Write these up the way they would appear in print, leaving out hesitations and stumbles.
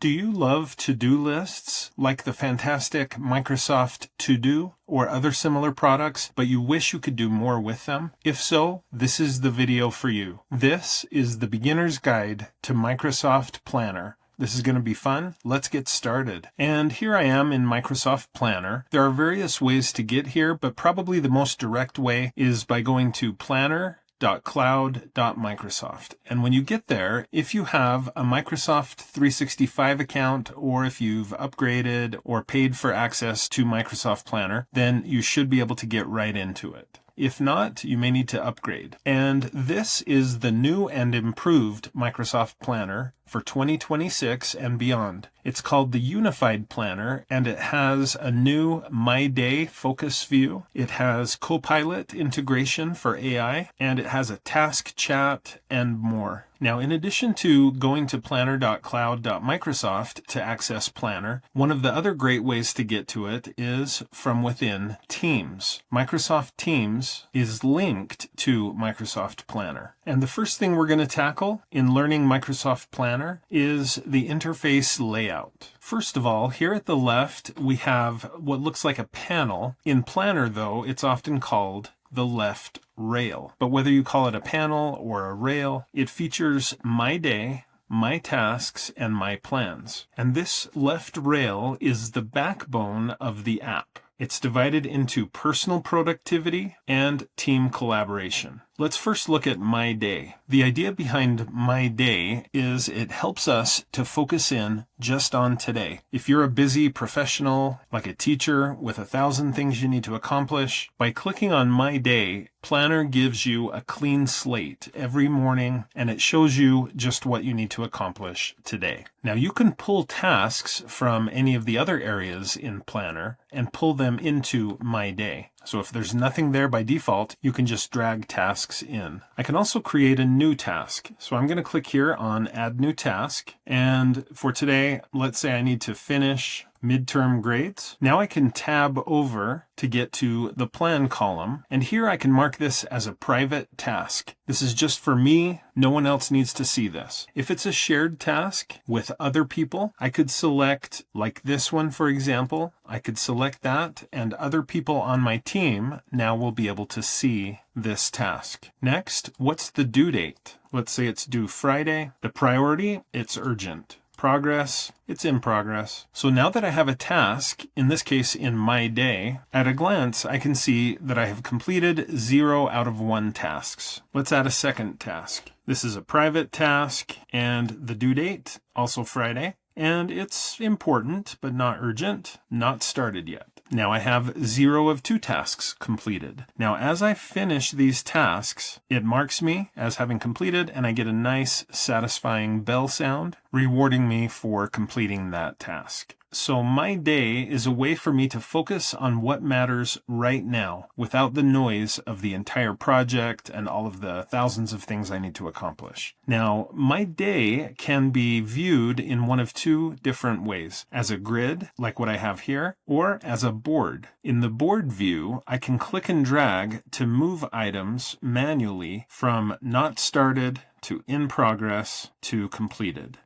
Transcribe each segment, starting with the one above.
Do you love to-do lists like the fantastic Microsoft To Do or other similar products, but you wish you could do more with them? If so, this is the video for you. This is the beginner's guide to Microsoft Planner. This is going to be fun. Let's get started. And here I am in Microsoft Planner. There are various ways to get here, but probably the most direct way is by going to planner.cloud.microsoft. And when you get there, if you have a Microsoft 365 account, or if you've upgraded or paid for access to Microsoft Planner, then you should be able to get right into it. If not, you may need to upgrade. And this is the new and improved Microsoft Planner for 2026 and beyond. It's called the Unified Planner, and it has a new My Day focus view. It has Copilot integration for AI, and it has a task chat and more. Now, in addition to going to planner.cloud.microsoft to access Planner, one of the other great ways to get to it is from within Teams. Microsoft Teams is linked to Microsoft Planner. And the first thing we're going to tackle in learning Microsoft Planner is the interface layout. First of all, here at the left, we have what looks like a panel. In Planner, though, it's often called the left rail. But whether you call it a panel or a rail, it features My Day, My Tasks, and My Plans. And this left rail is the backbone of the app. It's divided into personal productivity and team collaboration. Let's first look at My Day. The idea behind My Day is it helps us to focus in just on today. If you're a busy professional, like a teacher with 1,000 things you need to accomplish, by clicking on My Day, Planner gives you a clean slate every morning, and it shows you just what you need to accomplish today. Now, you can pull tasks from any of the other areas in Planner and pull them into My Day. So if there's nothing there by default, you can just drag tasks in. I can also create a new task. So I'm going to click here on Add New Task. And for today, let's say I need to finish midterm grades. Now I can tab over to get to the plan column. And here I can mark this as a private task. This is just for me. No one else needs to see this. If it's a shared task with other people, I could select, like this one, for example, I could select that, and other people on my team now will be able to see this task. Next, what's the due date? Let's say it's due Friday. The priority, it's urgent. Progress, it's in progress. So now that I have a task, in this case in My Day, at a glance I can see that I have completed 0 out of 1 tasks. Let's add a second task. This is a private task, and the due date, also Friday. And it's important, but not urgent, not started yet. Now I have 0 of 2 tasks completed. Now as I finish these tasks, it marks me as having completed, and I get a nice satisfying bell sound rewarding me for completing that task. So My Day is a way for me to focus on what matters right now without the noise of the entire project and all of the thousands of things I need to accomplish. Now, My Day can be viewed in one of 2 different ways: as a grid, like what I have here, or as a board. In the board view, I can click and drag to move items manually from not started to in progress to completed.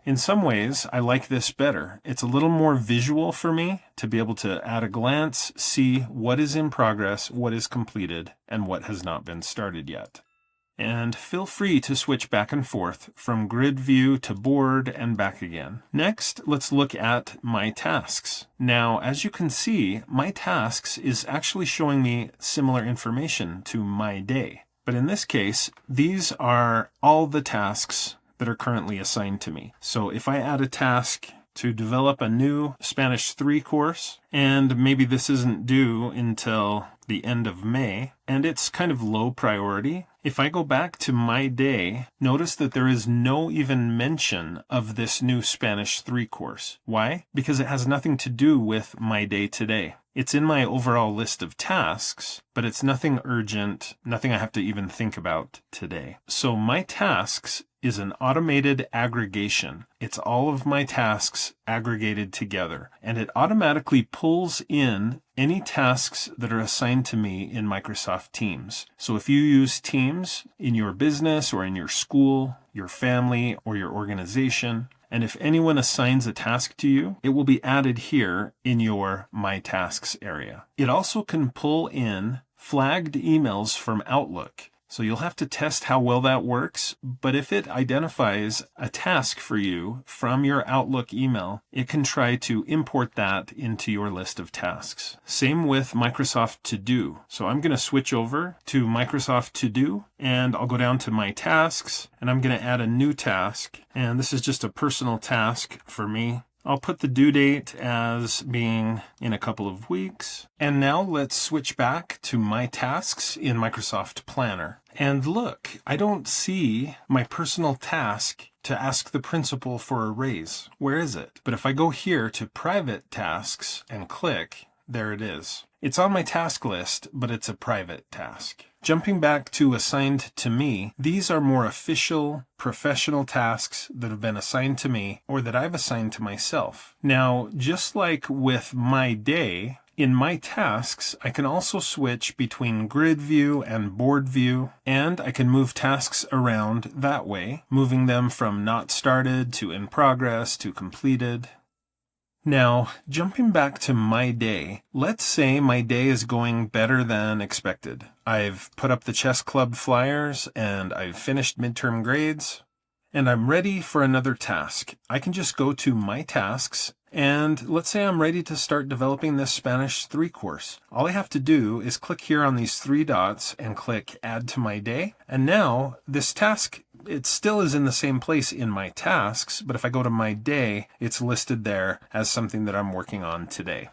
In some ways, I like this better. It's a little more visual for me to be able to, at a glance, see what is in progress, what is completed, and what has not been started yet. And feel free to switch back and forth from grid view to board and back again. Next, let's look at My Tasks. Now, as you can see, My Tasks is actually showing me similar information to My Day. But in this case, these are all the tasks that are currently assigned to me. So if I add a task to develop a new Spanish 3 course, and maybe this isn't due until the end of May, and it's kind of low priority, if I go back to My Day, notice that there is no even mention of this new Spanish 3 course. Why? Because it has nothing to do with My Day today. It's in my overall list of tasks, but it's nothing urgent, nothing I have to even think about today. So My Tasks is an automated aggregation. It's all of my tasks aggregated together, and it automatically pulls in any tasks that are assigned to me in Microsoft Teams. So if you use Teams in your business or in your school, your family, or your organization, And if anyone assigns a task to you, it will be added here in your My Tasks area. It also can pull in flagged emails from Outlook. So you'll have to test how well that works, but if it identifies a task for you from your Outlook email, it can try to import that into your list of tasks. Same with Microsoft To Do. So I'm going to switch over to Microsoft To Do, and I'll go down to My Tasks, and I'm going to add a new task. And this is just a personal task for me. I'll put the due date as being in a couple of weeks. And now let's switch back to My Tasks in Microsoft Planner. And look, I don't see my personal task to ask the principal for a raise. Where is it? But if I go here to Private Tasks and click, there it is. It's on my task list, but it's a private task. Jumping back to Assigned to Me, these are more official, professional tasks that have been assigned to me or that I've assigned to myself. Now, just like with My Day, in My Tasks, I can also switch between Grid View and Board View, and I can move tasks around that way, moving them from Not Started to In Progress to Completed. Now, jumping back to My Day, let's say my day is going better than expected. I've put up the chess club flyers and I've finished midterm grades, and I'm ready for another task. I can just go to My Tasks, and let's say I'm ready to start developing this Spanish 3 course. All I have to do is click here on these 3 dots and click Add to My Day, and now this task, it still is in the same place in My Tasks, but if I go to My Day, it's listed there as something that I'm working on today.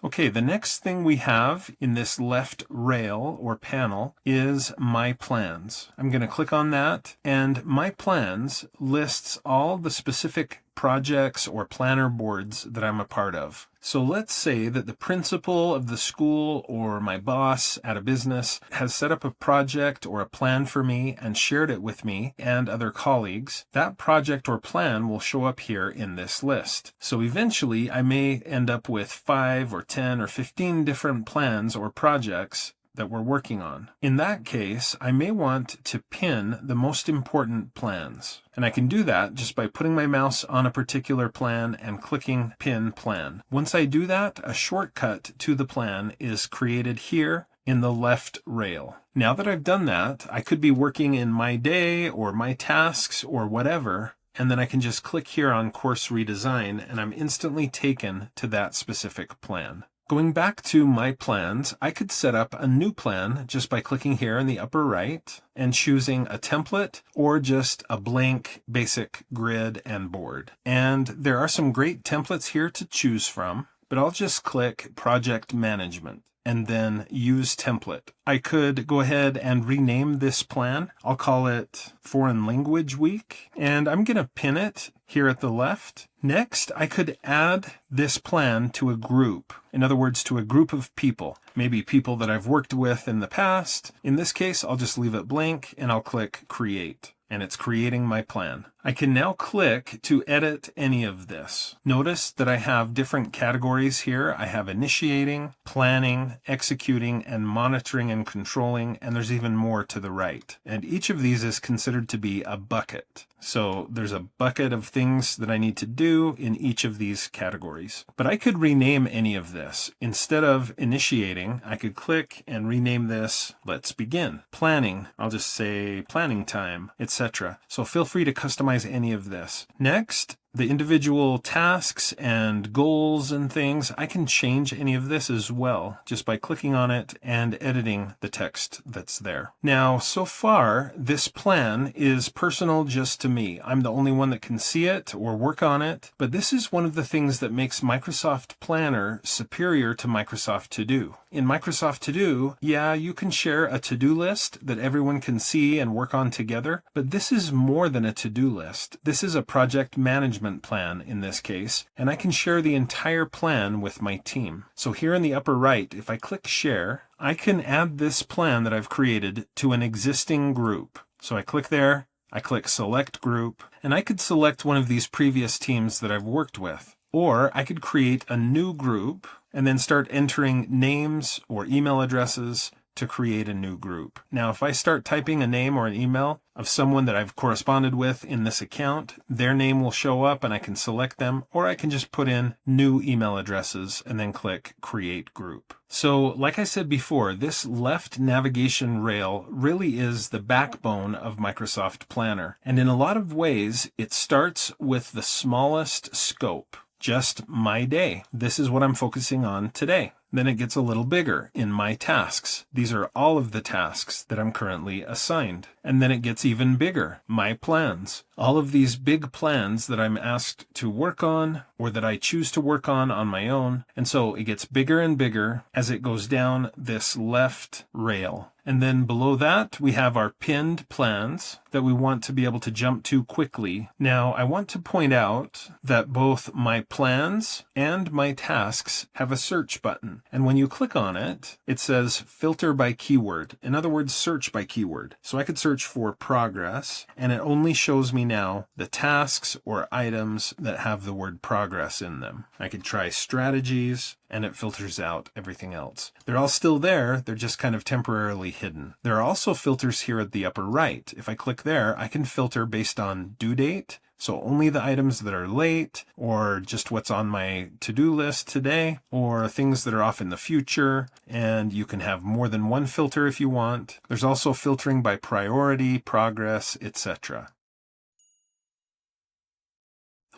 Okay, the next thing we have in this left rail or panel is My Plans. I'm going to click on that, and My Plans lists all the specific projects or planner boards that I'm a part of. So let's say that the principal of the school or my boss at a business has set up a project or a plan for me and shared it with me and other colleagues. That project or plan will show up here in this list. So eventually I may end up with 5 or 10 or 15 different plans or projects that we're working on. In that case, I may want to pin the most important plans. And I can do that just by putting my mouse on a particular plan and clicking Pin Plan. Once I do that, a shortcut to the plan is created here in the left rail. Now that I've done that, I could be working in My Day or My Tasks or whatever, and then I can just click here on Course Redesign and I'm instantly taken to that specific plan. Going back to My Plans, I could set up a new plan just by clicking here in the upper right and choosing a template or just a blank basic grid and board. And there are some great templates here to choose from, but I'll just click Project Management and then Use Template. I could go ahead and rename this plan. I'll call it Foreign Language Week, and I'm going to pin it here at the left. Next, I could add this plan to a group. In other words, to a group of people. Maybe people that I've worked with in the past. In this case, I'll just leave it blank and I'll click Create. And it's creating my plan. I can now click to edit any of this. Notice that I have different categories here. I have initiating, planning, executing, and monitoring and controlling, and there's even more to the right. And each of these is considered to be a bucket. So there's a bucket of things that I need to do in each of these categories. But I could rename any of this. Instead of initiating, I could click and rename this, let's begin. Planning, I'll just say planning time, etc. So feel free to customize any of this. Next, the individual tasks and goals and things, I can change any of this as well just by clicking on it and editing the text that's there. Now, so far, this plan is personal just to me. I'm the only one that can see it or work on it, but this is one of the things that makes Microsoft Planner superior to Microsoft To Do. In Microsoft To Do, yeah, you can share a to-do list that everyone can see and work on together, but this is more than a to-do list. This is a project management plan in this case, and I can share the entire plan with my team. So here in the upper right, if I click Share, I can add this plan that I've created to an existing group. So I click there, I click Select Group, and I could select one of these previous teams that I've worked with. Or I could create a new group and then start entering names or email addresses to create a new group. Now, if I start typing a name or an email of someone that I've corresponded with in this account, their name will show up and I can select them, or I can just put in new email addresses and then click Create Group. So, like I said before, this left navigation rail really is the backbone of Microsoft Planner. And in a lot of ways, it starts with the smallest scope. Just my day. This is what I'm focusing on today. Then it gets a little bigger in my tasks. These are all of the tasks that I'm currently assigned. And then it gets even bigger, my plans. All of these big plans that I'm asked to work on or that I choose to work on my own. And so it gets bigger and bigger as it goes down this left rail. And then below that, we have our pinned plans that we want to be able to jump to quickly. Now, I want to point out that both my plans and my tasks have a search button. And when you click on it, it says filter by keyword. In other words, search by keyword. So I could search for progress, and it only shows me now the tasks or items that have the word progress in them. I could try strategies, and it filters out everything else. They're all still there, they're just kind of temporarily hidden. There are also filters here at the upper right. If I click there, I can filter based on due date, so only the items that are late, or just what's on my to-do list today, or things that are off in the future, and you can have more than one filter if you want. There's also filtering by priority, progress, etc.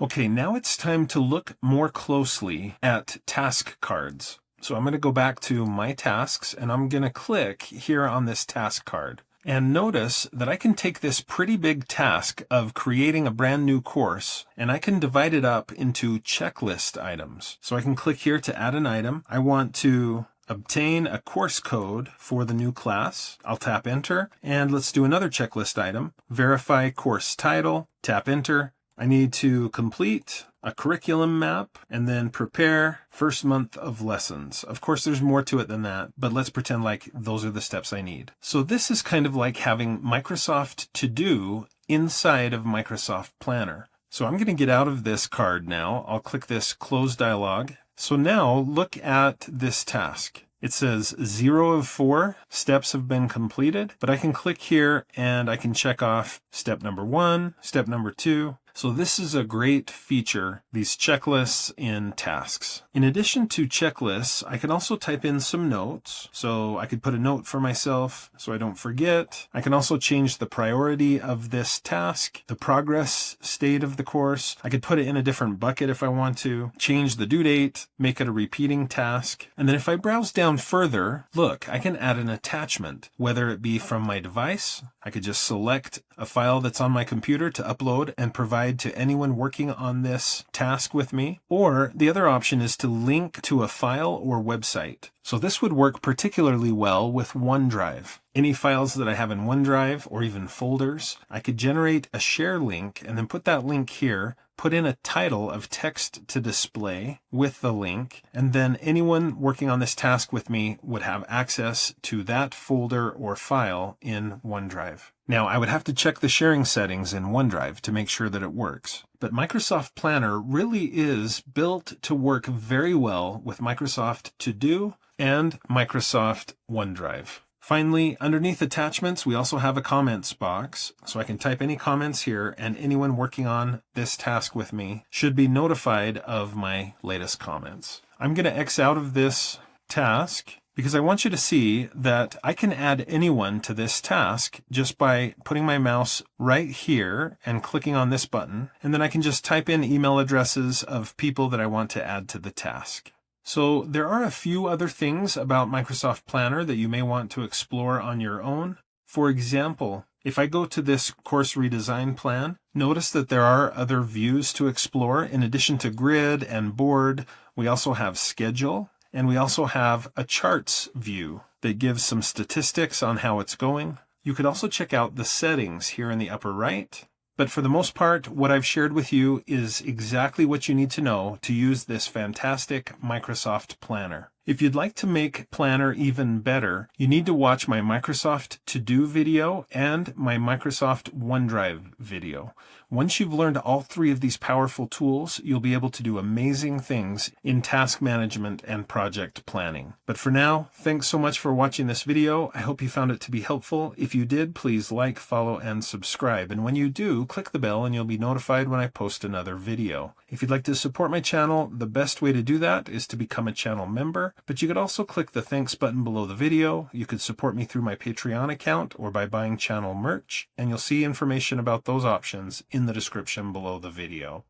Okay, now it's time to look more closely at task cards. So I'm going to go back to My Tasks, and I'm going to click here on this task card. And notice that I can take this pretty big task of creating a brand new course, and I can divide it up into checklist items. So I can click here to add an item. I want to obtain a course code for the new class. I'll tap enter, and let's do another checklist item. Verify course title, tap enter. I need to complete a curriculum map and then prepare first month of lessons. Of course, there's more to it than that, but let's pretend like those are the steps I need. So this is kind of like having Microsoft To Do inside of Microsoft Planner. So I'm going to get out of this card now. I'll click this Close Dialog. So now look at this task. It says 0 of 4 steps have been completed, but I can click here and I can check off step number 1, step number 2. So this is a great feature, these checklists in tasks. In addition to checklists, I can also type in some notes. So I could put a note for myself so I don't forget. I can also change the priority of this task, the progress state of the course. I could put it in a different bucket if I want to, change the due date, make it a repeating task. And then if I browse down further, look, I can add an attachment, whether it be from my device. I could just select a file that's on my computer to upload and provide to anyone working on this task with me. Or the other option is to link to a file or website. So this would work particularly well with OneDrive. Any files that I have in OneDrive or even folders, I could generate a share link and then put that link here, put in a title of text to display with the link, and then anyone working on this task with me would have access to that folder or file in OneDrive. Now, I would have to check the sharing settings in OneDrive to make sure that it works. But Microsoft Planner really is built to work very well with Microsoft To Do and Microsoft OneDrive. Finally, underneath attachments, we also have a comments box, so I can type any comments here, and anyone working on this task with me should be notified of my latest comments. I'm going to X out of this task because I want you to see that I can add anyone to this task just by putting my mouse right here and clicking on this button, and then I can just type in email addresses of people that I want to add to the task. So there are a few other things about Microsoft Planner that you may want to explore on your own. For example, if I go to this course redesign plan, notice that there are other views to explore. In addition to grid and board, we also have schedule, and we also have a charts view that gives some statistics on how it's going. You could also check out the settings here in the upper right. But for the most part, what I've shared with you is exactly what you need to know to use this fantastic Microsoft Planner. If you'd like to make Planner even better, you need to watch my Microsoft To Do video and my Microsoft OneDrive video. Once you've learned all three of these powerful tools, you'll be able to do amazing things in task management and project planning. But for now, thanks so much for watching this video. I hope you found it to be helpful. If you did, please like, follow, and subscribe. And when you do, click the bell and you'll be notified when I post another video. If you'd like to support my channel, the best way to do that is to become a channel member. But you could also click the thanks button below the video. You could support me through my Patreon account or by buying channel merch, and you'll see information about those options in the description below the video.